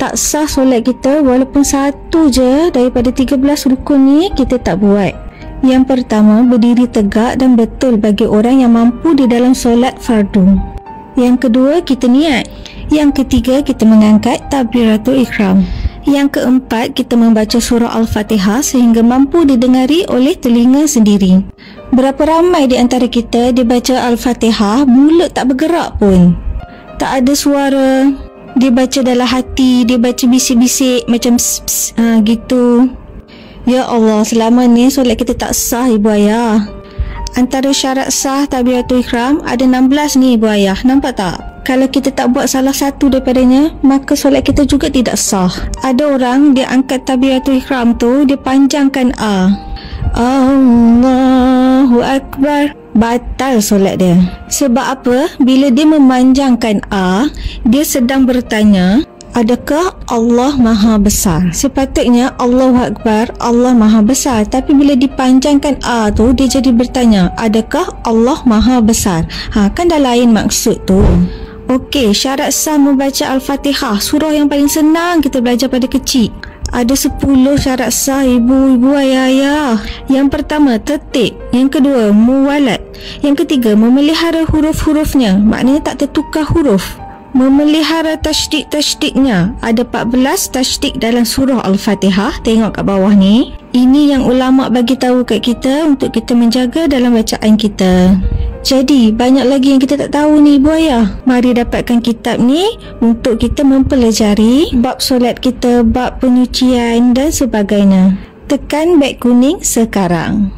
Tak sah solat kita walaupun satu je daripada 13 rukun ni kita tak buat. Yang pertama, berdiri tegak dan betul bagi orang yang mampu di dalam solat fardu. Yang kedua, kita niat. Yang ketiga, kita mengangkat takbiratul ihram. Yang keempat, kita membaca surah Al-Fatihah sehingga mampu didengari oleh telinga sendiri. Berapa ramai di antara kita dia baca Al-Fatihah, mulut tak bergerak pun. Tak ada suara. Dia baca dalam hati, dia baca bisik-bisik macam pss, gitu. Ya Allah, selama ni solat kita tak sah ibu ayah. Antara syarat sah takbiratul ihram ada 16 ni ibu ayah, nampak tak? Kalau kita tak buat salah satu daripadanya, maka solat kita juga tidak sah. Ada orang dia angkat takbiratul ihram tu, dia panjangkan Allahu Akbar, batal solat dia. Sebab apa? Bila dia memanjangkan dia sedang bertanya, adakah Allah Maha Besar? Sepatutnya Allahu Akbar, Allah Maha Besar. Tapi bila dipanjangkan tu, dia jadi bertanya, adakah Allah Maha Besar? Kan dah lain maksud tu. Okey, syarat sah membaca Al-Fatihah, surah yang paling senang kita belajar pada kecil. Ada 10 syarat sah ibu-ibu ayah-ayah. Yang pertama, tertib. Yang kedua, muwalat. Yang ketiga, memelihara huruf-hurufnya, maknanya tak tertukar huruf. Memelihara tasydid-tasydidnya. Ada 14 tasydid dalam surah Al-Fatihah. Tengok kat bawah ni. Ini yang ulama bagi tahu kat kita untuk kita menjaga dalam bacaan kita. Jadi, banyak lagi yang kita tak tahu ni ibu ayah. Mari dapatkan kitab ni untuk kita mempelajari bab solat kita, bab penyucian dan sebagainya. Tekan beg kuning sekarang.